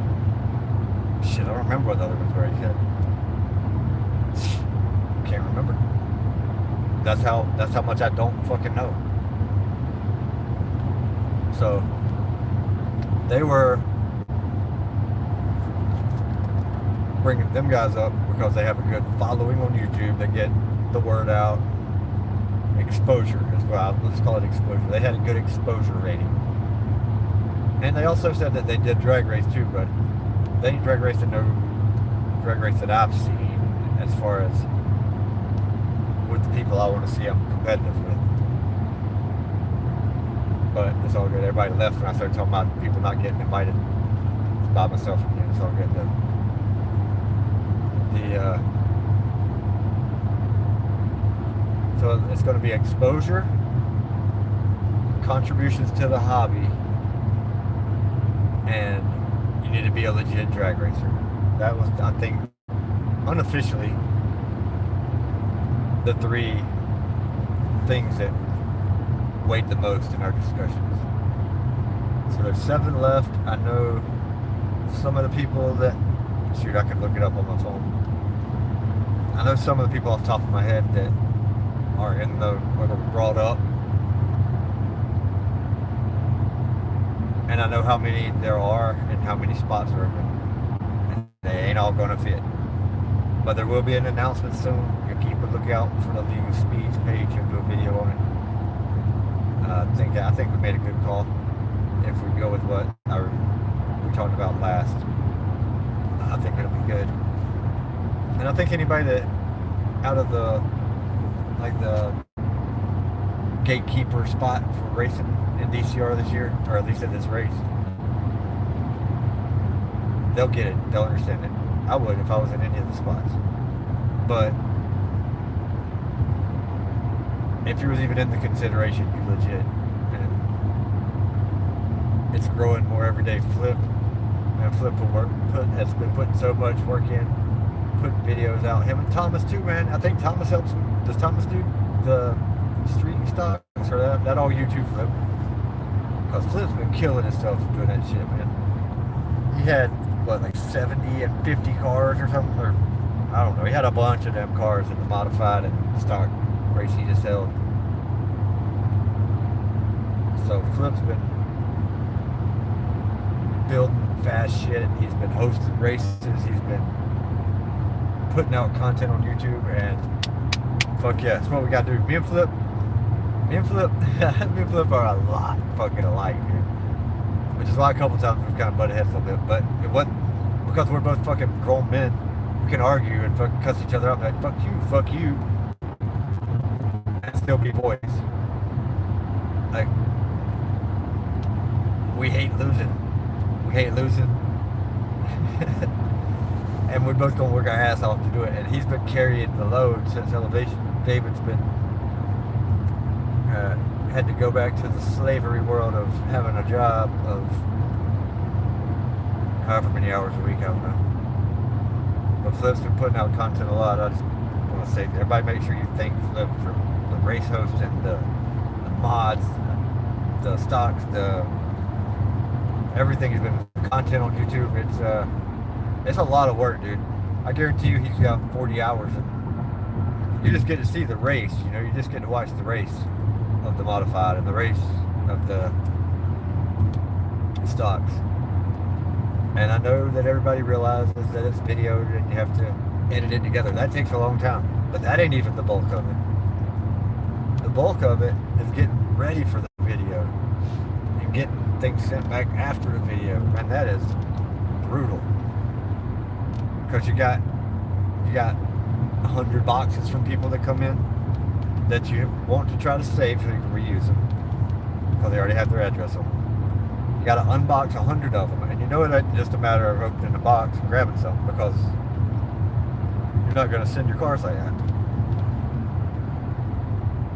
shit, I don't remember what the other ones were, he said. Can't remember. That's how much I don't fucking know. So they were bringing them guys up because they have a good following on YouTube. They get the word out. Exposure is what let's call it, exposure. They had a good exposure rating. And they also said that they did drag race too, but they ain't drag race to no drag race that I've seen as far as with the people I want to see I'm competitive with. But it's all good. Everybody left when I started talking about people not getting invited. By myself again. It's all good though. So it's going to be exposure, contributions to the hobby, and you need to be a legit drag racer. That was, I think, unofficially, the three things that weighed the most in our discussions. So there's 7 left. I know some of the people that, shoot, I can look it up on my phone. I know some of the people off the top of my head that are in the, were brought up. And I know how many there are and how many spots are open. And they ain't all gonna fit. But there will be an announcement soon. You keep a lookout for the League of Speeds page and do a video on it. I think we made a good call if we go with what we talked about last. I think it'll be good. And I think anybody that out of the gatekeeper spot for racing in DCR this year, or at least at this race, they'll get it. They'll understand it. I would if I was in any of the spots. But if you was even in the consideration, you legit. And it's growing more every day. Flip has been putting so much work in, putting videos out. Him and Thomas too, man. I think Thomas helps. Does Thomas do the street stocks or that all YouTube Flip? Because Flip's been killing himself doing that shit, man. He had what, like 70 and 50 cars or something, or I don't know. He had a bunch of them cars in the modified and stock race he just held. So Flip's been building fast shit. He's been hosting races. He's been putting out content on YouTube, and fuck yeah, that's what we gotta do. Me and Flip are a lot fucking alike, dude. Which is why a couple times we've kind of butted heads a little bit, but it wasn't because we're both fucking grown men. We can argue and fucking cuss each other out, like fuck you, and still be boys. Like, we hate losing. And we're both gonna work our ass off to do it. And he's been carrying the load since Elevation. David's been had to go back to the slavery world of having a job of however many hours a week, I don't know. But Flip's been putting out content a lot. I just want to say, everybody make sure you thank Flip for the race host and the mods, the stocks, everything. Has been content on YouTube. It's a lot of work, dude. I guarantee you he's got 40 hours and you just get to see the race, you know, you just get to watch the race of the modified and the race of the stocks. And I know that everybody realizes that it's videoed and you have to edit it together. That takes a long time, but that ain't even the bulk of it. The bulk of it is getting ready for the video and getting things sent back after the video, and that is brutal. because you got 100 boxes from people that come in that you want to try to save so you can reuse them because they already have their address on them. You got to unbox 100 of them, and you know it ain't just a matter of opening the box and grabbing something because you're not going to send your cars like that.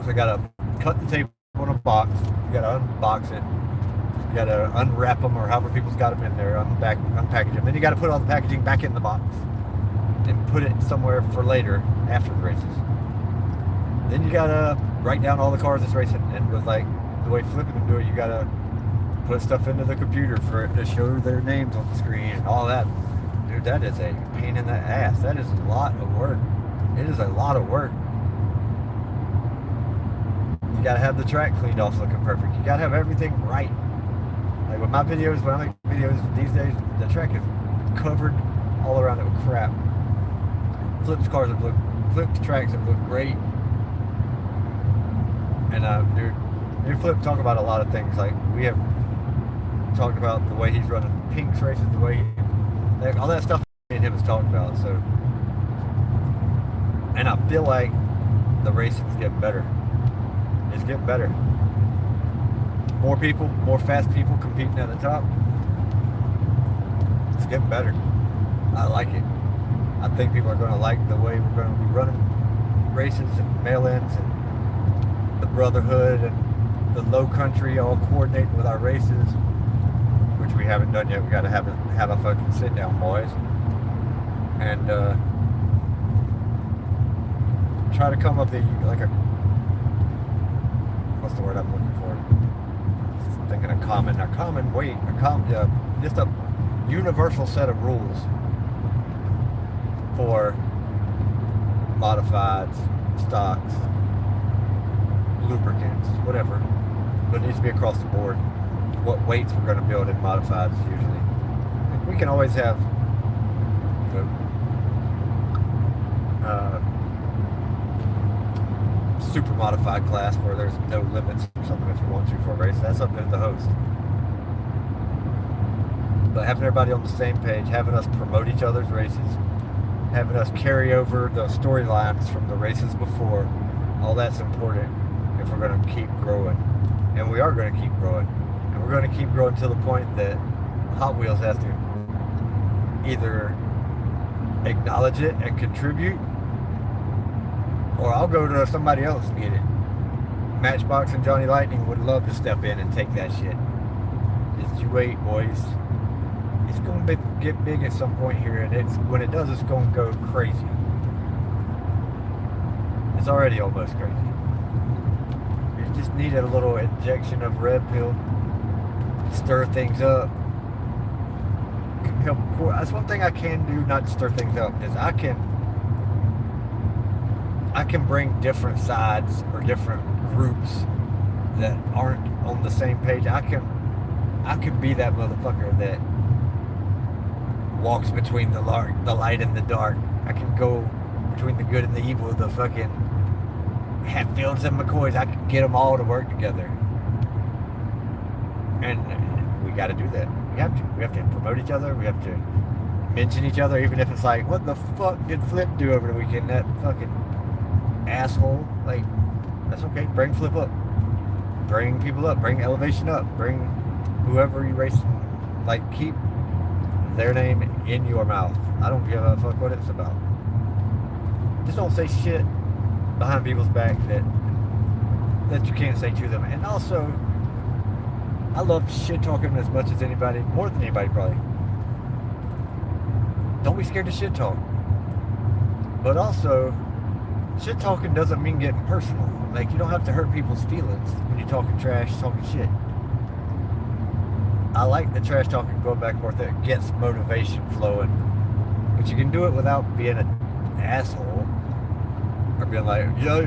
So you got to cut the tape on a box. You got to unbox it. You got to unwrap them or however people's got them in there, unpackage them. Then you got to put all the packaging back in the box and put it somewhere for later after the races. Then you got to write down all the cars that's racing. And with like the way flipping them do it, you got to put stuff into the computer for it to show their names on the screen and all that. Dude, that is a pain in the ass. That is a lot of work. It is a lot of work. You gotta have the track cleaned off looking perfect. You gotta have everything right. Like with my videos, when I make videos these days, the track is covered all around it with crap. Flipped tracks have looked great. And dude, me and Flip talk about a lot of things. Like we have talked about the way he's running Pink's races, the way like all that stuff me and him has talked about. So, and I feel like the racing's getting better. It's getting better. More people, more fast people competing at the top. It's getting better. I like it. I think people are going to like the way we're going to be running races and mail-ins and the brotherhood and the low country all coordinating with our races, which we haven't done yet. We got to have a fucking sit down, boys, and try to come up with like a, what's the word I'm looking for? I'm thinking a just a universal set of rules for modifieds, stocks, lubricants, whatever. But it needs to be across the board. What weights we're going to build in modifieds usually. And we can always have, you know, super modified class where there's no limits or something if you want to for a race. That's up to the host. But having everybody on the same page, having us promote each other's races, having us carry over the storylines from the races before, all that's important if we're going to keep growing. And we are going to keep growing. And we're going to keep growing to the point that Hot Wheels has to either acknowledge it and contribute, or I'll go to somebody else and get it. Matchbox and Johnny Lightning would love to step in and take that shit. Just you wait, boys. It's going to get big at some point here, and when it does, it's going to go crazy. It's already almost crazy. It just needed a little injection of red pill, stir things up. That's one thing I can do, not to stir things up, is I can bring different sides or different groups that aren't on the same page. I can be that motherfucker that walks between the light and the dark. I can go between the good and the evil, the fucking Hatfields and McCoys. I can get them all to work together. And we got to do that. We have to promote each other. We have to mention each other, even if it's like, what the fuck did Flip do over the weekend? That fucking asshole. Like, that's okay. Bring Flip up. Bring people up. Bring elevation up. Bring whoever you race. Like, keep their name in your mouth. I don't give a fuck what it's about. Just don't say shit behind people's back that you can't say to them. And also, I love shit talking as much as anybody, more than anybody probably. Don't be scared to shit talk. But also, shit talking doesn't mean getting personal. Like, you don't have to hurt people's feelings when you're talking trash, talking shit. I like the trash talking going back and forth. That gets motivation flowing. But you can do it without being an asshole. Or being like, yo,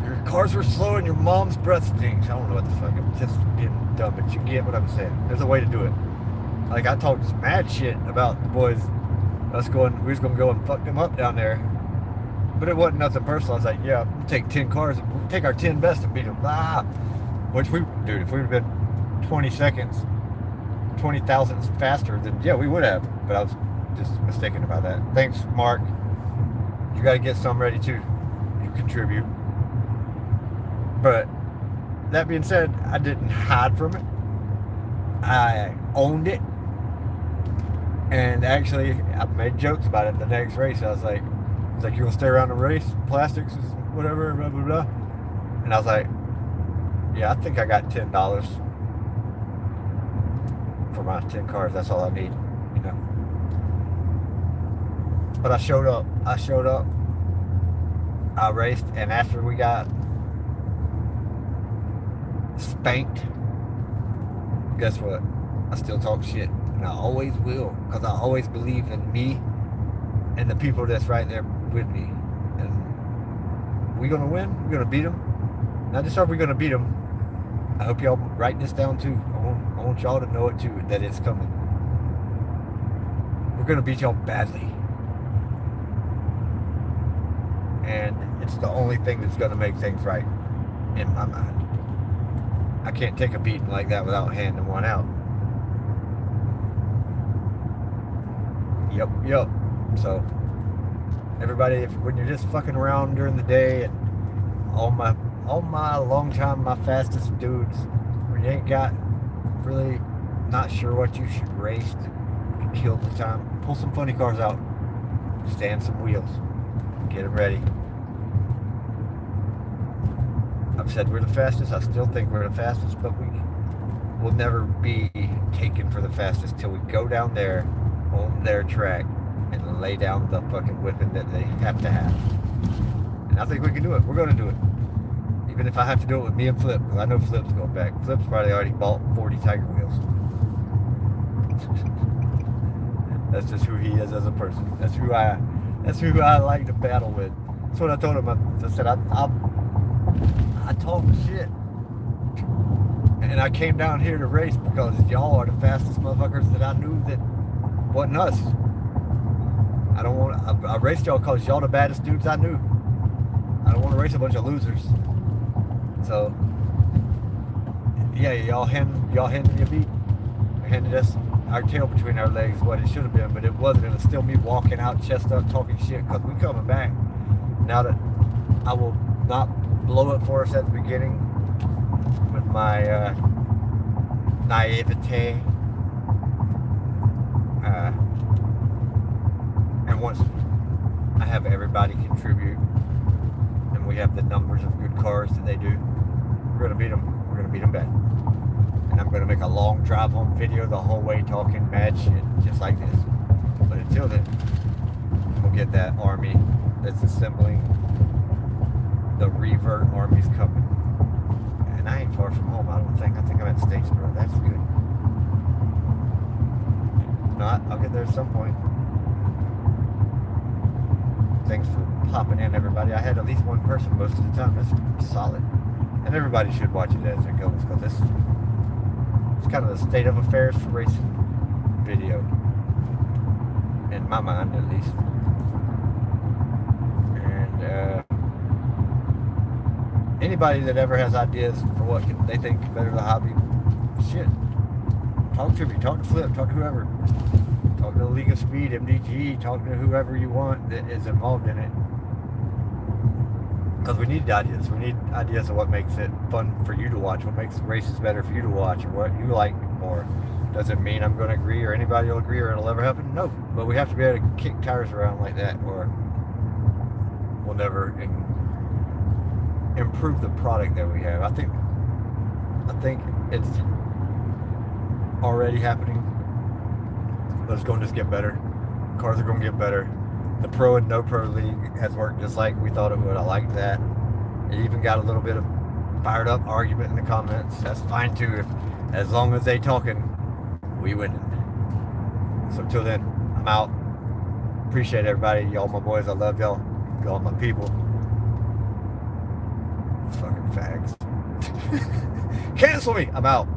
your cars were slow and your mom's breath stinks. I don't know what the fuck. I'm just being dumb, but you get what I'm saying. There's a way to do it. Like, I talked mad shit about the boys. We was going to go and fuck them up down there. But it wasn't nothing personal. I was like, yeah, we'll take 10 cars, we'll take our 10 best and beat them. Ah. Which dude, if we would have been 20 seconds, 20 thousandths faster, then yeah, we would have. But I was just mistaken about that. Thanks, Mark. You got to get some ready too. You contribute. But that being said, I didn't hide from it. I owned it. And actually, I made jokes about it the next race. I was like, you gonna stay around the race? Plastics, whatever, blah, blah, blah. And I was like, yeah, I think I got $10 for my 10 cars. That's all I need, you know. But I showed up. I raced, and after we got spanked, guess what? I still talk shit, and I always will, because I always believe in me and the people that's right there with me. And we're gonna win. We're gonna beat them. Not just are we gonna beat them. I hope y'all write this down too. I want y'all to know it too, that it's coming. We're gonna beat y'all badly. And it's the only thing that's gonna make things right in my mind. I can't take a beating like that without handing one out. Yep. So everybody, when you're just fucking around during the day, and all my long time, my fastest dudes, when you ain't got really not sure what you should race to kill the time, pull some funny cars out, stand some wheels, get them ready. I've said we're the fastest. I still think we're the fastest, but we will never be taken for the fastest till we go down there on their track and lay down the fucking whipping that they have to have. And I think we can do it. We're going to do it. Even if I have to do it with me and Flip, because I know Flip's going back. Flip's probably already bought 40 Tiger wheels. That's just who he is as a person. That's who I like to battle with. That's what I told him. I said I talk shit, and I came down here to race because y'all are the fastest motherfuckers that I knew that wasn't us. I raced y'all because y'all the baddest dudes I knew. I don't want to race a bunch of losers. So yeah, y'all handed me a beat. Handed us our tail between our legs, what it should have been, but it wasn't. It was still me walking out chest up talking shit, because we coming back. Now that I will not blow it for us at the beginning with my naivete, and once I have everybody contribute and we have the numbers of good cars that they do, we're gonna beat them. We're gonna beat them bad. And I'm gonna make a long drive home video the whole way talking mad shit, just like this. But until then, we'll get that army that's assembling. The revert army's coming. And I ain't far from home, I don't think. I think I'm at Statesboro. That's good. If not, I'll get there at some point. Thanks for popping in, everybody. I had at least one person most of the time. That's solid. And everybody should watch it as it goes, because it's kind of the state of affairs for racing video. In my mind, at least. And, anybody that ever has ideas for what they think can better the hobby, shit, talk to me, talk to Flip, talk to whoever, talk to the League of Speed, MDG, talk to whoever you want that is involved in it, because we need ideas. We need ideas of what makes it fun for you to watch, what makes races better for you to watch, or what you like more. Doesn't mean I'm going to agree, or anybody will agree, or it'll ever happen. No, but we have to be able to kick tires around like that, or we'll never improve the product that we have. I think it's already happening, but it's going to just get better. Cars are going to get better. The pro and no pro league has worked just like we thought it would. I like that. It even got a little bit of fired up argument in the comments. That's fine too, as long as they talking, we winning. So till then, I'm out. Appreciate everybody. Y'all my boys. I love y'all. Y'all my people. Fucking fags. Cancel me. I'm out.